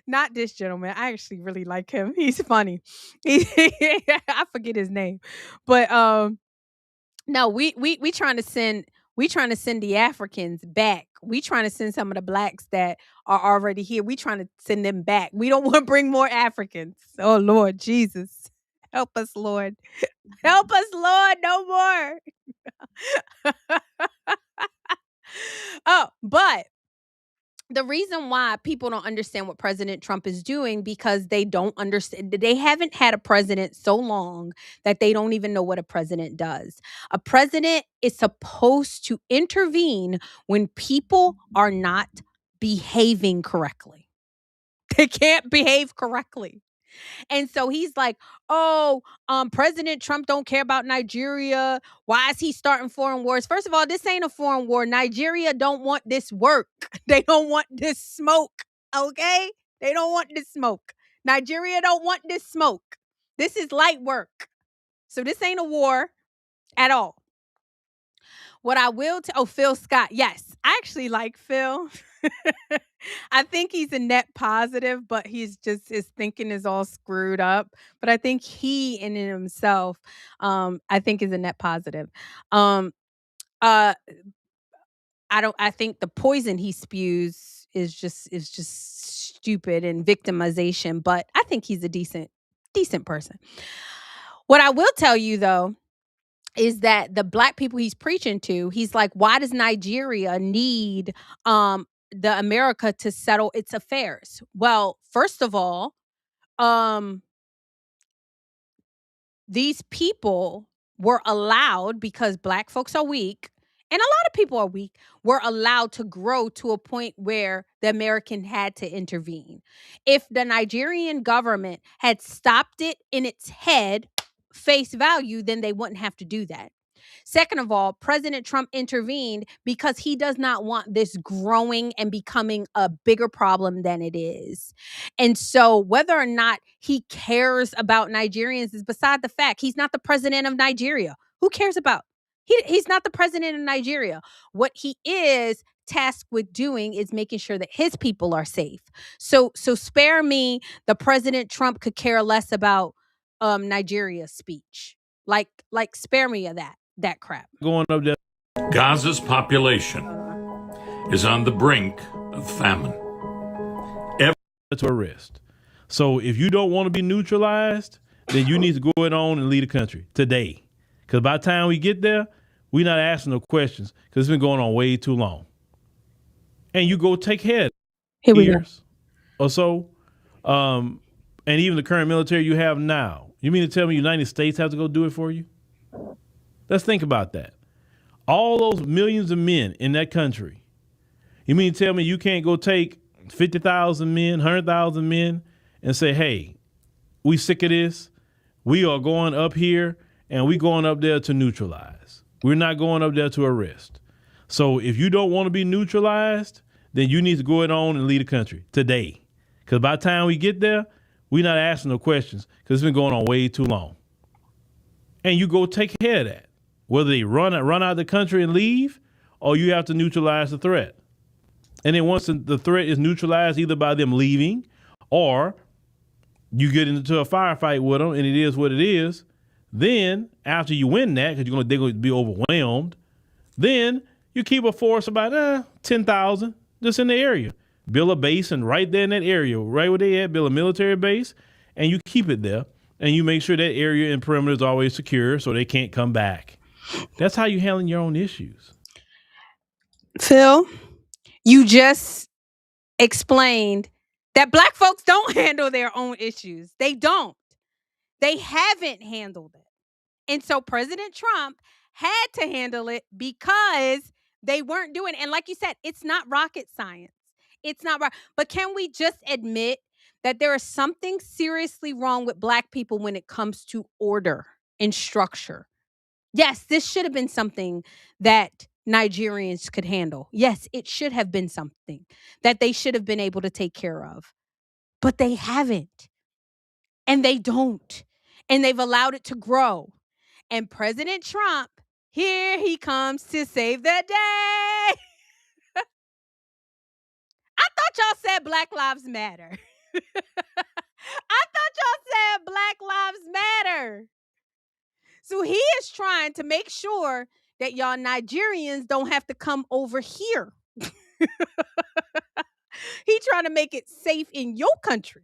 Not this gentleman. I actually really like him. He's funny. I forget his name, but no, we trying to send the Africans back. We trying to send some of the blacks that are already here. We trying to send them back. We don't want to bring more Africans. Oh Lord Jesus, help us, Lord. Help us, Lord. No more. Oh, but the reason why people don't understand what President Trump is doing because they don't understand. They haven't had a president so long that they don't even know what a president does. A president is supposed to intervene when people are not behaving correctly. They can't behave correctly. And so he's like, oh, President Trump don't care about Nigeria. Why is he starting foreign wars? First of all, this ain't a foreign war. Nigeria don't want this work. They don't want this smoke. Okay? They don't want this smoke. Nigeria don't want this smoke. This is light work. So this ain't a war at all. What I will tell, Phil Scott. Yes, I actually like Phil. I think he's a net positive, but his thinking is all screwed up. But I think he in himself, I think is a net positive. I think the poison he spews is just stupid and victimization, but I think he's a decent person. What I will tell you though, is that the black people he's preaching to, he's like, why does Nigeria need the America to settle its affairs? Well, first of all, these people were allowed, because black folks are weak, and a lot of people are weak, were allowed to grow to a point where the American had to intervene. If the Nigerian government had stopped it in its head, face value, then they wouldn't have to do that. Second of all, President Trump intervened because he does not want this growing and becoming a bigger problem than it is. And so, whether or not he cares about Nigerians is beside the fact. He's not the president of Nigeria. Who cares about? He's not the president of Nigeria. What he is tasked with doing is making sure that his people are safe. So spare me the President Trump could care less about Nigeria's speech. Like spare me of that crap. Going up there. Gaza's population is on the brink of famine. To arrest. So if you don't want to be neutralized, then you need to go it on and leave the country today. Because by the time we get there, we're not asking no questions because it's been going on way too long. And you go take head years or so. And even the current military you have now. You mean to tell me the United States have to go do it for you? Let's think about that. All those millions of men in that country. You mean to tell me you can't go take 50,000 men, 100,000 men and say, hey, we sick of this. We are going up here and we going up there to neutralize. We're not going up there to arrest. So if you don't want to be neutralized, then you need to go it on and leave the country today. Because by the time we get there, we're not asking no questions because it's been going on way too long. And you go take care of that. Whether they run out of the country and leave, or you have to neutralize the threat. And then once the threat is neutralized, either by them leaving or you get into a firefight with them and it is what it is, then after you win that, because they're going to be overwhelmed, then you keep a force about 10,000 just in the area. Build a base and right there in that area, right where they at, build a military base and you keep it there. And you make sure that area and perimeter is always secure so they can't come back. That's how you handling your own issues. Phil, you just explained that black folks don't handle their own issues. They don't. They haven't handled it. And so President Trump had to handle it because they weren't doing it. And like you said, it's not rocket science. It's not right. But can we just admit that there is something seriously wrong with black people when it comes to order and structure? Yes, this should have been something that Nigerians could handle. Yes, it should have been something that they should have been able to take care of. But they haven't. And they don't. And they've allowed it to grow. And President Trump, here he comes to save the day. I thought y'all said Black Lives Matter. I thought y'all said Black Lives Matter. So he is trying to make sure that y'all Nigerians don't have to come over here. He trying to make it safe in your country.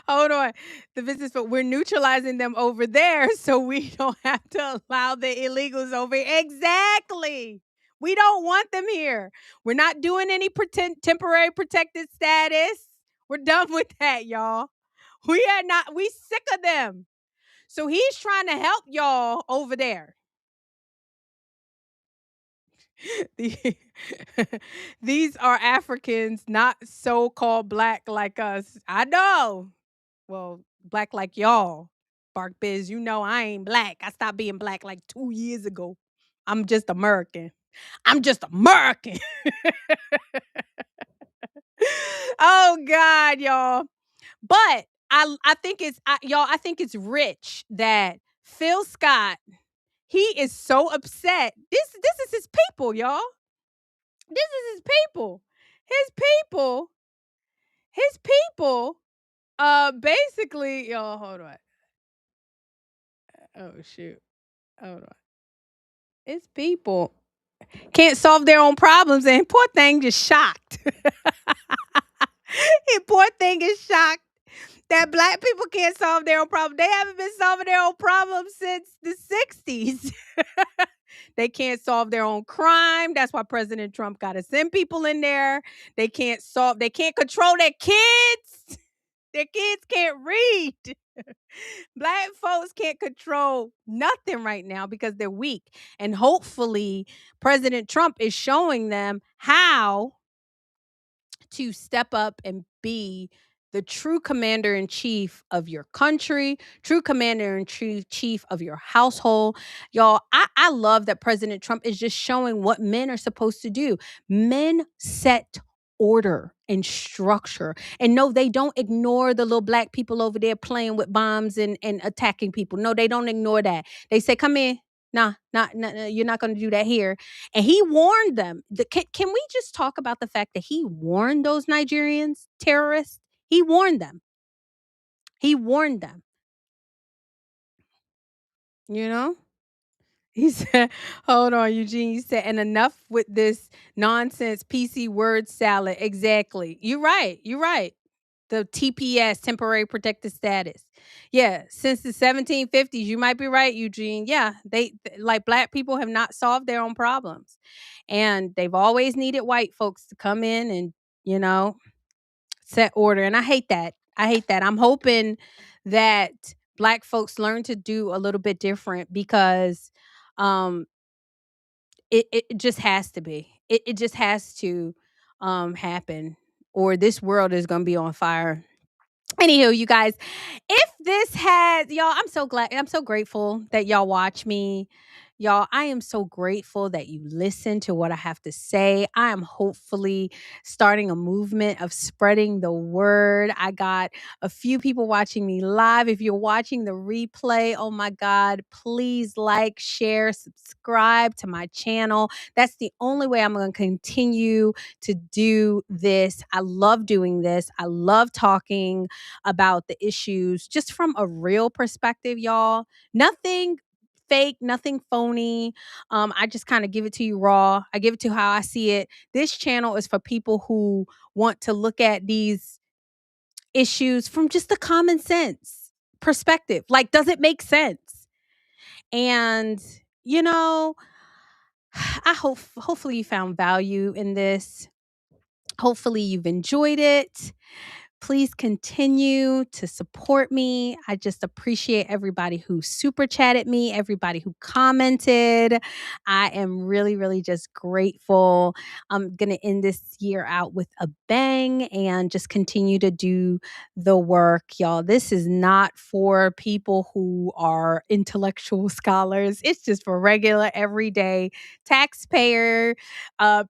Hold on. The business, but we're neutralizing them over there so we don't have to allow the illegals over here. Exactly. We don't want them here. We're not doing any temporary protected status. We're done with that, y'all. We sick of them. So he's trying to help y'all over there. These are Africans, not so-called black like us. I know. Well, black like y'all. Bark Biz, you know I ain't black. I stopped being black like 2 years ago. I'm just American. Oh God, y'all. But I think it's rich that Phil Scott, he is so upset. This is his people, y'all. This is his people. His people basically, y'all, hold on. Oh shoot. Hold on. His people can't solve their own problems, and poor thing just shocked. Poor thing is shocked that black people can't solve their own problems. They haven't been solving their own problems since the 60s. They can't solve their own crime. That's why President Trump got to send people in there. They can't control their kids. Their kids can't read. Black folks can't control nothing right now because they're weak. And hopefully President Trump is showing them how to step up and be the true commander in chief of your country, true commander in chief of your household. Y'all, I love that President Trump is just showing what men are supposed to do. Men set order and structure. And no, they don't ignore the little black people over there playing with bombs and attacking people. No, they don't ignore that. They say, come in. Nah, you're not going to do that here. And he warned them. Can we just talk about the fact that he warned those Nigerians, terrorists? He warned them. He warned them. You know? He said, hold on, Eugene. You said, and enough with this nonsense PC word salad. Exactly. You're right. You're right. The TPS, temporary protected status. Yeah, since the 1750s, you might be right, Eugene. Yeah, they like black people have not solved their own problems. And they've always needed white folks to come in and, you know, set order. And I hate that. I hate that. I'm hoping that black folks learn to do a little bit different because it just has to be. It just has to happen or this world is going to be on fire. Anywho, you guys, if this has y'all, I'm so glad, I'm so grateful that y'all watch me. Y'all, I am so grateful that you listen to what I have to say. I am hopefully starting a movement of spreading the word. I got a few people watching me live. If you're watching the replay, oh my God, please like, share, subscribe to my channel. That's the only way I'm going to continue to do this. I love doing this. I love talking about the issues just from a real perspective, y'all. Nothing fake, nothing phony. I just kind of give it to you raw. I give it to how I see it. This channel is for people who want to look at these issues from just a common sense perspective. Like, does it make sense? And, you know, hopefully you found value in this. Hopefully you've enjoyed it. Please continue to support me. I just appreciate everybody who super chatted me, everybody who commented. I am really, really just grateful. I'm going to end this year out with a bang and just continue to do the work, y'all. This is not for people who are intellectual scholars. It's just for regular, everyday taxpayer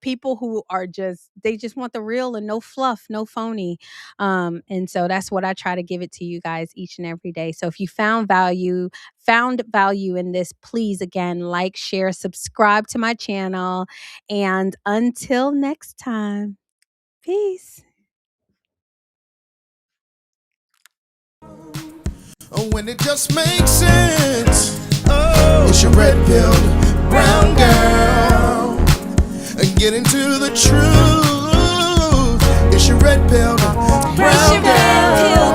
people who are they just want the real and no fluff, no phony. And so that's what I try to give it to you guys each and every day. So if you found value in this, please again, like, share, subscribe to my channel. And until next time, peace. Oh, when it just makes sense. Oh, it's your red pill, brown girl. Get into the truth. It's your red pill, brown girl.